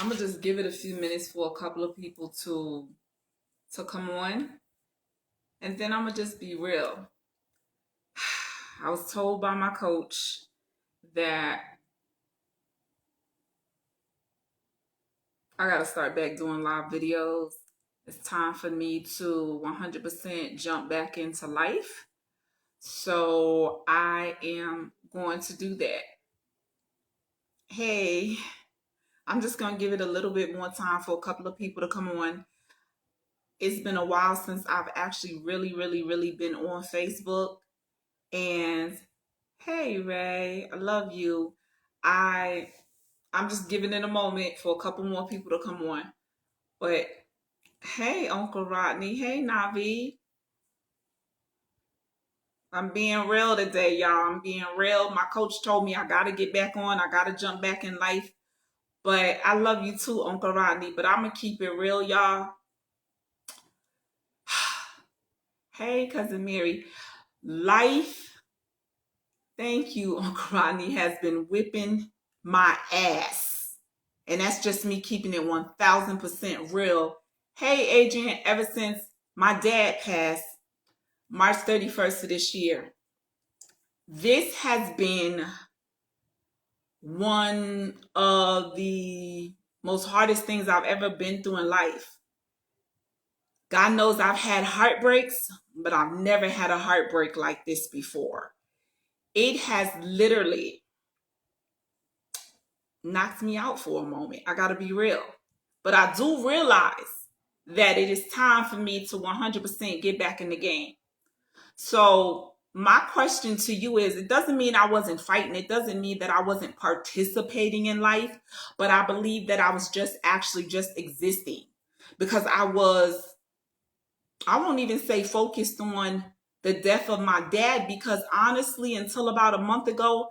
I'm gonna just give it a few minutes for a couple of people to come on, and then I'm gonna just be real. I was told by my coach that I gotta start back doing live videos. It's time for me to 100% jump back into life. So I am going to do that. Hey, I'm just gonna give it a little bit more time for a couple of people to come on. It's been a while since I've actually really been on Facebook. And hey Ray, I love you. I I'm just giving it a moment for a couple more people to come on. But hey Uncle Rodney, hey Navi. I'm being real today, y'all. I'm being real. My coach told me I gotta get back on, I gotta jump back in life. But I love you too, Uncle Rodney. But I'm gonna keep it real, y'all. Hey, cousin Mary. Life, thank you, Uncle Rodney, has been whipping my ass. And that's just me keeping it 1000% real. Hey, Adrian, ever since my dad passed March 31st of this year, this has been one of the most hardest things I've ever been through in life. God knows I've had heartbreaks, but I've never had a heartbreak like this before. It has literally knocked me out for a moment. I gotta be real. But I do realize that it is time for me to 100% get back in the game. So my question to you is, it doesn't mean I wasn't fighting. It doesn't mean that I wasn't participating in life, but I believe that I was just actually just existing because I won't even say focused on the death of my dad, because honestly, until about a month ago,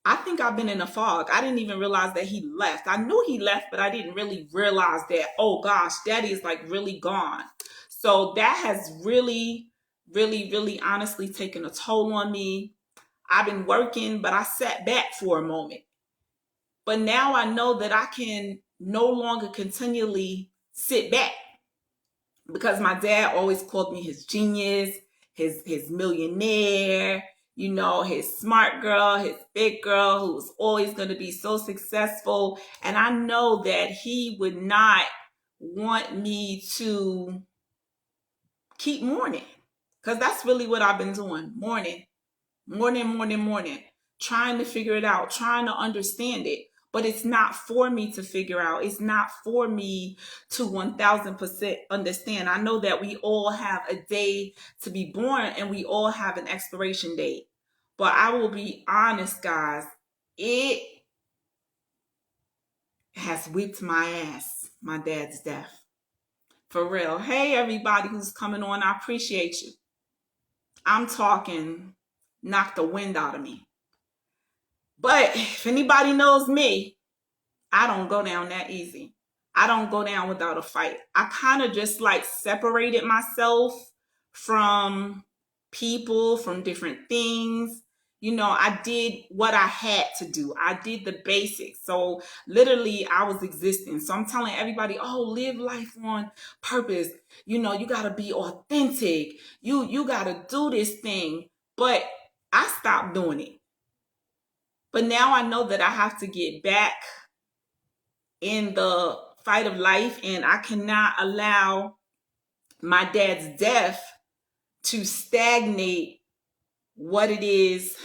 I think I've been in a fog. I didn't even realize that he left. I knew he left, but I didn't really realize that, oh gosh, daddy is like really gone. So that has really honestly taken a toll on me. I've been working, but I sat back for a moment. But now I know that I can no longer continually sit back, because my dad always called me his genius, his millionaire, his smart girl, his big girl who was always going to be so successful. And I know that he would not want me to keep mourning, because that's really what I've been doing. Mourning, trying to figure it out, trying to understand it. But it's not for me to figure out. It's not for me to 1000% understand. I know that we all have a day to be born and we all have an expiration date. But I will be honest, guys, it has whipped my ass, my dad's death. For real. Hey, everybody who's coming on, I appreciate you. I'm talking, knock the wind out of me. But if anybody knows me, I don't go down that easy. I don't go down without a fight. I kind of just like separated myself from people, from different things. I did what I had to do. I did the basics. So literally I was existing. So I'm telling everybody, oh, live life on purpose. You got to be authentic. You got to do this thing. But I stopped doing it. But now I know that I have to get back in the fight of life, and I cannot allow my dad's death to stagnate what it is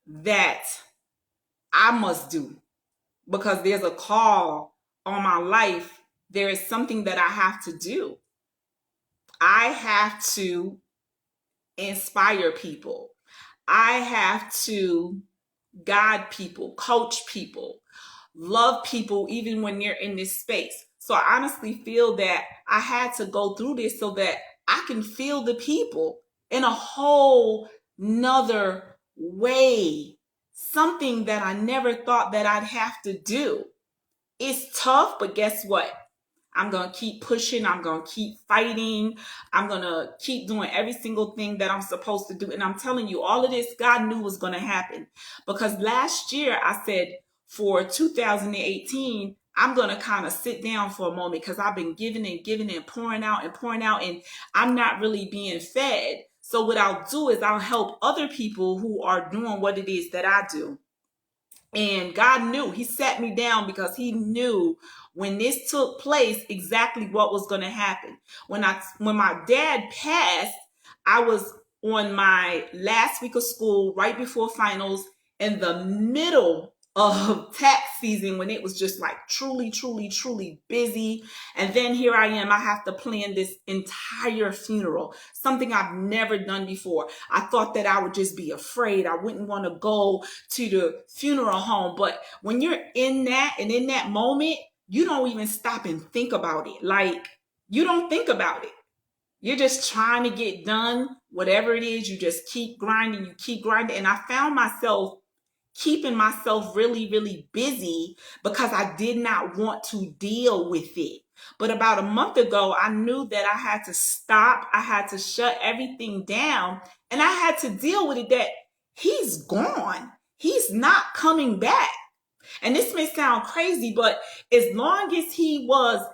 that I must do, because there's a call on my life. There is something that I have to do. I have to inspire people. I have to guide people, coach people, love people, even when they're in this space. So I honestly feel that I had to go through this so that I can feel the people in a whole nother way. Something that I never thought that I'd have to do. It's tough, but guess what? I'm going to keep pushing. I'm going to keep fighting. I'm going to keep doing every single thing that I'm supposed to do. And I'm telling you, all of this, God knew was going to happen. Because last year I said for 2018, I'm going to kind of sit down for a moment because I've been giving and giving and pouring out, and I'm not really being fed. So what I'll do is I'll help other people who are doing what it is that I do. And God knew. He sat me down because he knew when this took place exactly what was going to happen. When my dad passed, I was on my last week of school right before finals in the middle of tax season when it was just like truly, truly, truly busy. And then here I am. I have to plan this entire funeral, something I've never done before. I thought that I would just be afraid. I wouldn't want to go to the funeral home. But when you're in that and in that moment, you don't even stop and think about it. Like, you don't think about it. You're just trying to get done, whatever it is. You just keep grinding, you keep grinding. And I found myself keeping myself really, really busy because I did not want to deal with it. But about a month ago, I knew that I had to stop. I had to shut everything down, and I had to deal with it that he's gone. He's not coming back. And this may sound crazy, but as long as he was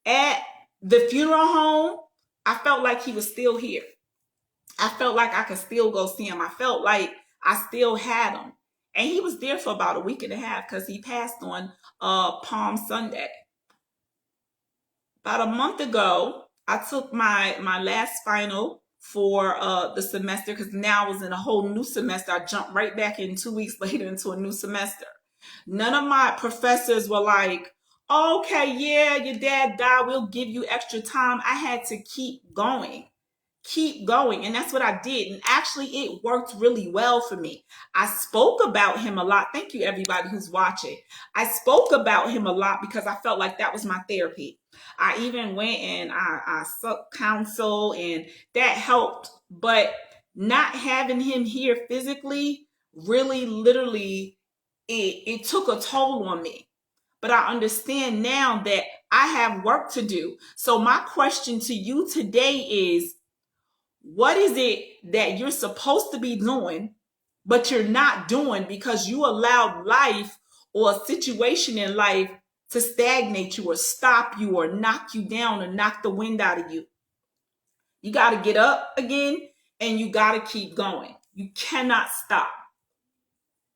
at the funeral home, I felt like he was still here. I felt like I could still go see him. I felt like I still had him. And he was there for about a week and a half because he passed on Palm Sunday. About a month ago, I took my last final for the semester because now I was in a whole new semester. I jumped right back in 2 weeks later into a new semester. None of my professors were like, okay, yeah, your dad died, we'll give you extra time. I had to keep going. And that's what I did. And actually, it worked really well for me. I spoke about him a lot. Thank you, everybody who's watching. I spoke about him a lot because I felt like that was my therapy. I even went and I sought counsel, and that helped. But not having him here physically really, literally, it took a toll on me. But I understand now that I have work to do. So my question to you today is, what is it that you're supposed to be doing, but you're not doing because you allowed life or a situation in life to stagnate you or stop you or knock you down or knock the wind out of you? You got to get up again and you got to keep going. You cannot stop.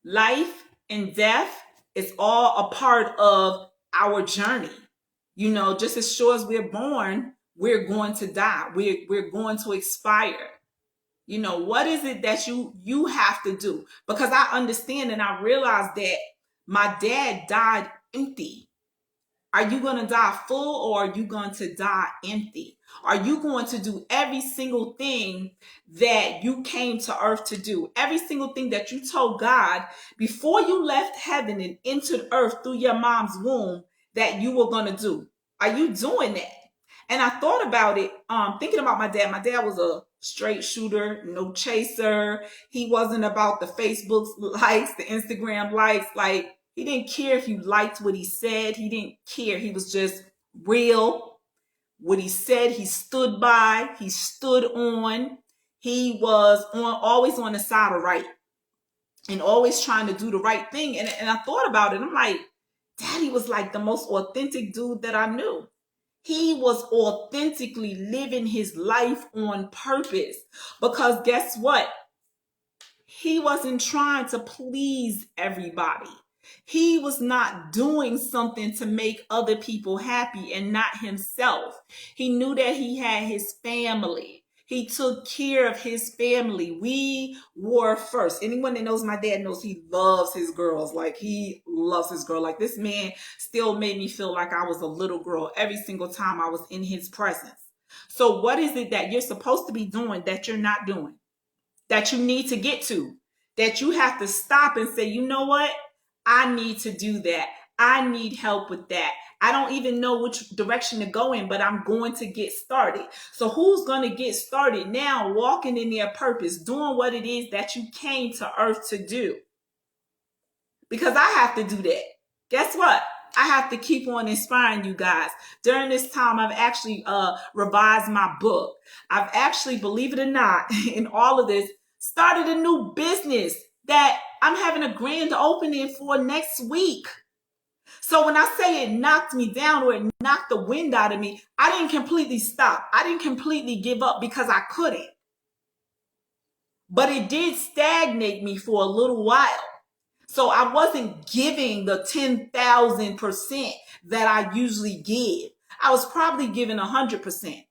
Life and death is all a part of our journey. You know, just as sure as we're born, we're going to die. We're going to expire. You know, what is it that you have to do? Because I understand and I realize that my dad died empty. Are you going to die full, or are you going to die empty? Are you going to do every single thing that you came to earth to do? Every single thing that you told God before you left heaven and entered earth through your mom's womb that you were going to do? Are you doing that? And I thought about it, thinking about my dad. My dad was a straight shooter, no chaser. He wasn't about the Facebook likes, the Instagram likes. Like, he didn't care if you liked what he said. He didn't care. He was just real. What he said, he stood by. He stood on. He was always on the side of right and always trying to do the right thing. And I thought about it. I'm like, Daddy was like the most authentic dude that I knew. He was authentically living his life on purpose, because guess what? He wasn't trying to please everybody. He was not doing something to make other people happy and not himself. He knew that he had his family. He took care of his family. We were first. Anyone that knows my dad knows he loves his girls. Like, he loves his girl. Like, this man still made me feel like I was a little girl every single time I was in his presence. So what is it that you're supposed to be doing that you're not doing, that you need to get to, that you have to stop and say, you know what? I need to do that. I need help with that. I don't even know which direction to go in, but I'm going to get started. So who's going to get started now, walking in their purpose, doing what it is that you came to earth to do? Because I have to do that. Guess what? I have to keep on inspiring you guys. During this time, I've actually revised my book. I've actually, believe it or not, in all of this, started a new business that I'm having a grand opening for next week. So when I say it knocked me down or it knocked the wind out of me, I didn't completely stop. I didn't completely give up because I couldn't. But it did stagnate me for a little while. So I wasn't giving the 10,000% that I usually give. I was probably giving 100%.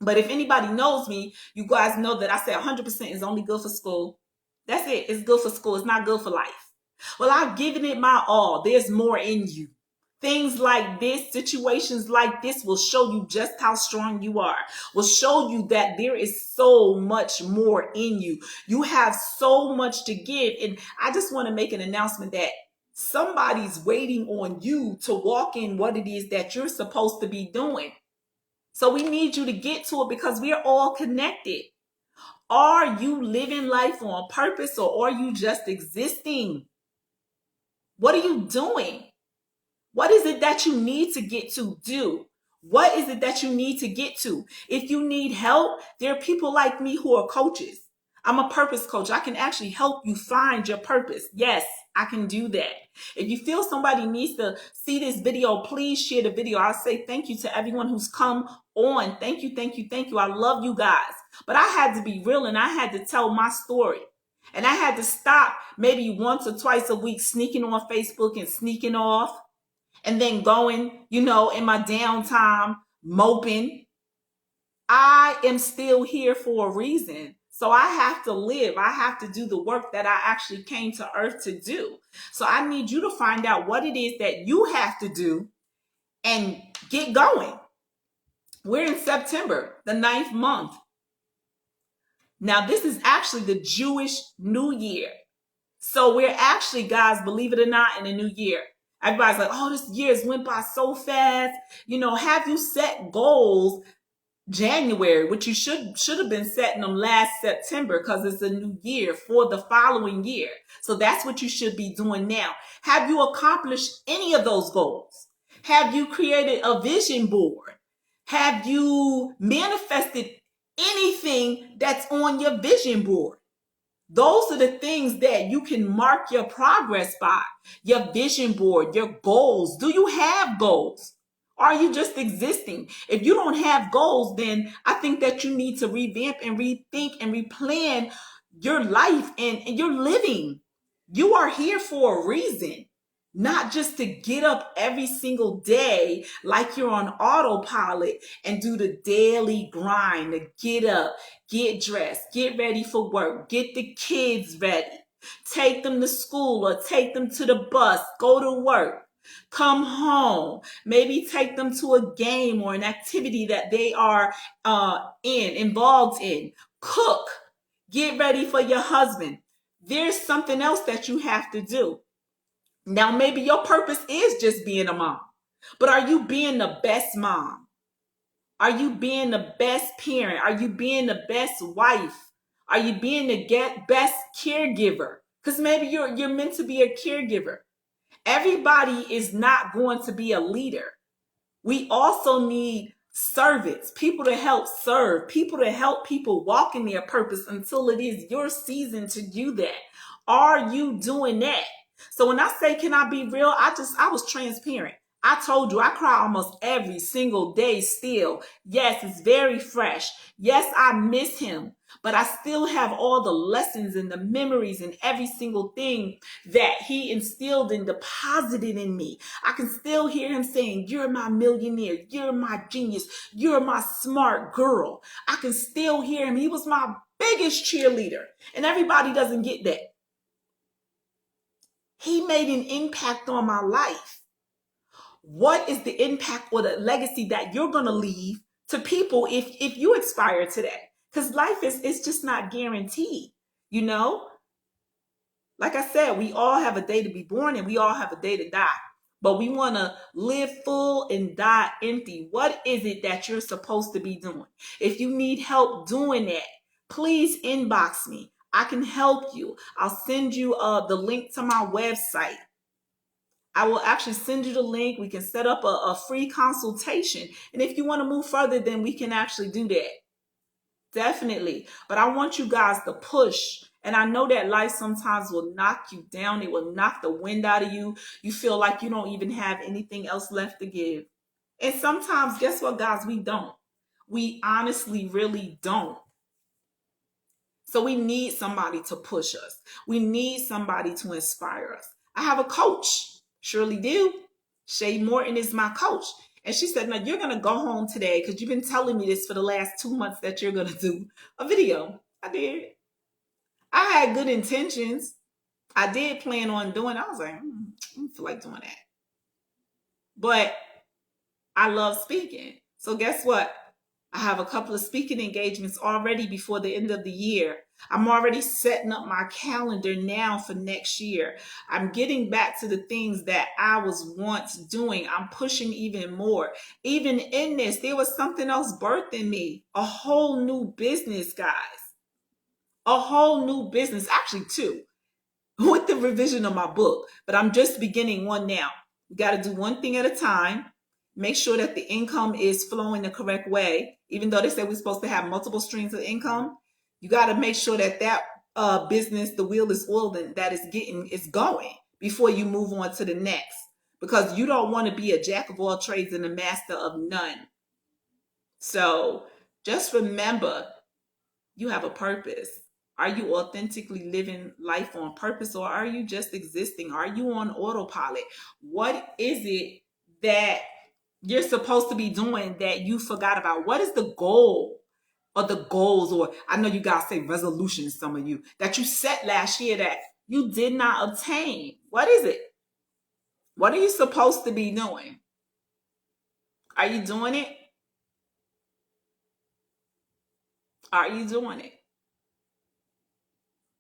But if anybody knows me, you guys know that I say 100% is only good for school. That's it. It's good for school. It's not good for life. Well, I've given it my all. There's more in you. Things like this, situations like this will show you just how strong you are, will show you that there is so much more in you. You have so much to give. And I just want to make an announcement that somebody's waiting on you to walk in what it is that you're supposed to be doing. So we need you to get to it because we're all connected. Are you living life on purpose or are you just existing? What are you doing? What is it that you need to get to do? What is it that you need to get to? If you need help, there are people like me who are coaches. I'm a purpose coach. I can actually help you find your purpose. Yes, I can do that. If you feel somebody needs to see this video, please share the video. I'll say thank you to everyone who's come on. Thank you, thank you, thank you. I love you guys. But I had to be real and I had to tell my story. And I had to stop maybe once or twice a week sneaking on Facebook and sneaking off. And then going, in my downtime, moping. I am still here for a reason. So I have to live. I have to do the work that I actually came to earth to do. So I need you to find out what it is that you have to do and get going. We're in September, the 9th month. Now, this is actually the Jewish New Year. So we're actually, guys, believe it or not, in a new year. Everybody's like, oh, this year has went by so fast. Have you set goals January, which you should have been setting them last September because it's a new year for the following year. So that's what you should be doing now. Have you accomplished any of those goals? Have you created a vision board? Have you manifested anything that's on your vision board? Those are the things that you can mark your progress by. Your vision board, your goals. Do you have goals? Are you just existing? If you don't have goals, then I think that you need to revamp and rethink and replan your life and your living. You are here for a reason. Not just to get up every single day like you're on autopilot and do the daily grind to get up, get dressed, get ready for work, get the kids ready, take them to school or take them to the bus, go to work, come home, maybe take them to a game or an activity that they are involved in, cook, get ready for your husband. There's something else that you have to do. Now, maybe your purpose is just being a mom, but are you being the best mom? Are you being the best parent? Are you being the best wife? Are you being the best caregiver? Because maybe you're meant to be a caregiver. Everybody is not going to be a leader. We also need servants, people to help serve, people to help people walk in their purpose until it is your season to do that. Are you doing that? So when I say, can I be real? I was transparent. I told you I cry almost every single day still. Yes, it's very fresh. Yes, I miss him, but I still have all the lessons and the memories and every single thing that he instilled and deposited in me. I can still hear him saying, you're my millionaire. You're my genius. You're my smart girl. I can still hear him. He was my biggest cheerleader, and everybody doesn't get that. He made an impact on my life. What is the impact or the legacy that you're going to leave to people if you expire today? Because life is just not guaranteed, Like I said, we all have a day to be born and we all have a day to die. But we want to live full and die empty. What is it that you're supposed to be doing? If you need help doing that, please inbox me. I can help you. I'll send you the link to my website. I will actually send you the link. We can set up a free consultation. And if you want to move further, then we can actually do that. Definitely. But I want you guys to push And I know that life sometimes will knock you down. It will knock the wind out of you. You feel like you don't even have anything else left to give. And sometimes, guess what, guys? We don't. We honestly really don't. So we need somebody to push us. We need somebody to inspire us. I have a coach, surely do. Shay Morton is my coach. And she said, no, you're going to go home today because you've been telling me this for the last 2 months that you're going to do a video. I did. I had good intentions. I did plan on doing it. I was like, I don't feel like doing that. But I love speaking. So guess what? I have a couple of speaking engagements already before the end of the year. I'm already setting up my calendar now for next year. I'm getting back to the things that I was once doing. I'm pushing even more. Even in this, there was something else birthed in me. A whole new business, guys. A whole new business. Actually, two. With the revision of my book. But I'm just beginning one now. We got to do one thing at a time. Make sure that the income is flowing the correct way. Even though they say we're supposed to have multiple streams of income, you got to make sure that that business, the wheel is oiled and that is going before you move on to the next. Because you don't want to be a jack of all trades and a master of none. So just remember, you have a purpose. Are you authentically living life on purpose, or are you just existing? Are you on autopilot? What is it that you're supposed to be doing that you forgot about? What is the goal or the goals, or I know you guys say resolutions, some of you, that you set last year that you did not obtain? What is it? What are you supposed to be doing? Are you doing it? Are you doing it?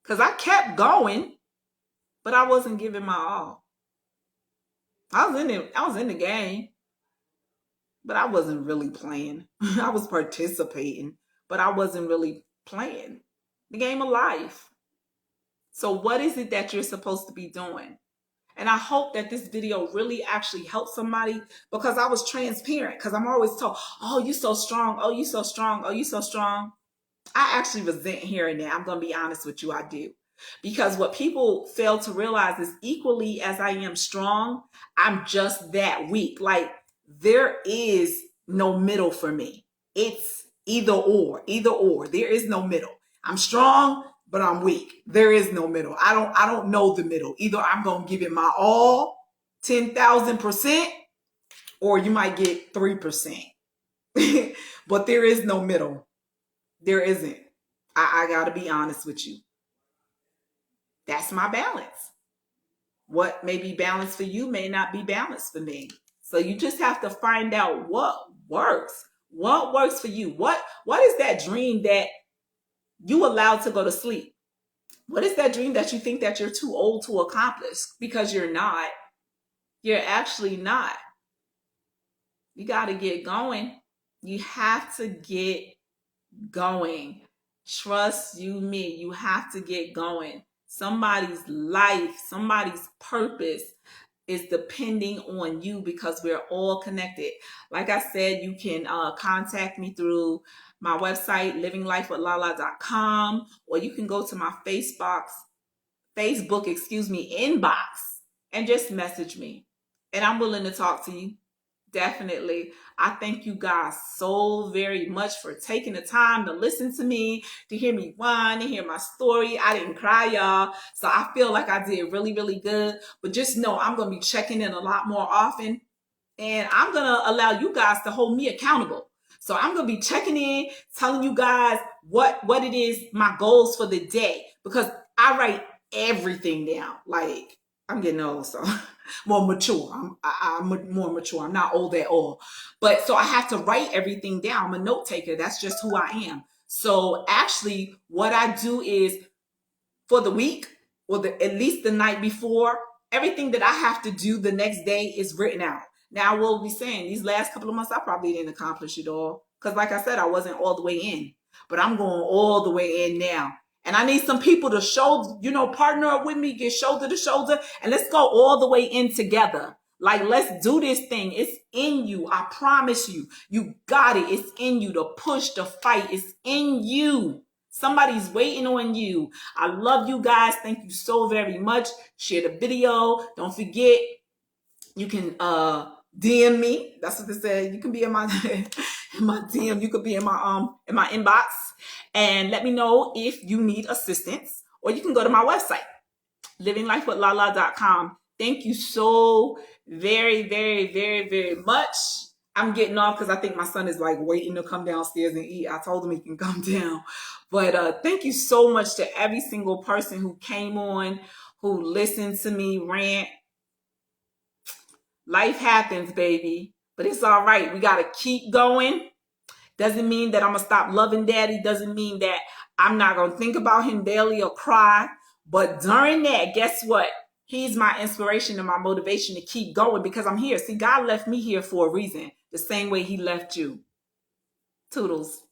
Because I kept going, but I wasn't giving my all. I was in the game, but I wasn't really playing. I was participating, but I wasn't really playing the game of life. So what is it that you're supposed to be doing? And I hope that this video really actually helps somebody, because I was transparent, because I'm always told, oh, you so strong. Oh, you so strong. Oh, you so strong. I actually resent hearing that. I'm going to be honest with you. I do. Because what people fail to realize is, equally as I am strong, I'm just that weak. Like, there is no middle for me. It's either or. There is no middle. I'm strong, but I'm weak. There is no middle. I don't know the middle. Either I'm going to give it my all, 10,000%, or you might get 3%. But there is no middle. There isn't. I got to be honest with you. That's my balance. What may be balanced for you may not be balanced for me. So you just have to find out what works. What works for you? What is that dream that you allowed to go to sleep? What is that dream that you think that you're too old to accomplish? Because you're not. You're actually not. You got to get going. You have to get going. Trust you me. You have to get going. Somebody's life, somebody's purpose is depending on you, because we're all connected. Like I said, you can contact me through my website, livinglifewithlala.com, or you can go to my Facebook, inbox, and just message me. And I'm willing to talk to you. Definitely. I thank you guys so very much for taking the time to listen to me, to hear me whine, to hear my story. I didn't cry, y'all. So I feel like I did really, really good. But just know I'm going to be checking in a lot more often. And I'm going to allow you guys to hold me accountable. So I'm going to be checking in, telling you guys what it is, my goals for the day. Because I write everything down. Like, I'm getting old, so more mature. I'm more mature. I'm not old at all. But so I have to write everything down. I'm a note taker. That's just who I am. So actually, what I do is, for the week, or at least the night before, everything that I have to do the next day is written out. Now, I will be saying, these last couple of months, I probably didn't accomplish it all. Because like I said, I wasn't all the way in. But I'm going all the way in now. And I need some people to partner up with me, get shoulder to shoulder, and let's go all the way in together. Like, let's do this thing. It's in you. I promise you. You got it. It's in you. To push, to fight. It's in you. Somebody's waiting on you. I love you guys. Thank you so very much. Share the video. Don't forget, you can DM me. That's what they said. You can be in my in my DM. You could be in my inbox, and let me know if you need assistance. Or you can go to my website, livinglifewithlala.com. Thank you so very, very, very, very much. I'm getting off because I think my son is like waiting to come downstairs and eat. I told him he can come down. But thank you so much to every single person who came on, who listened to me rant. Life happens, baby. But it's all right. We got to keep going. Doesn't mean that I'm going to stop loving daddy. Doesn't mean that I'm not going to think about him daily or cry. But during that, guess what? He's my inspiration and my motivation to keep going because I'm here. See, God left me here for a reason, the same way he left you. Toodles.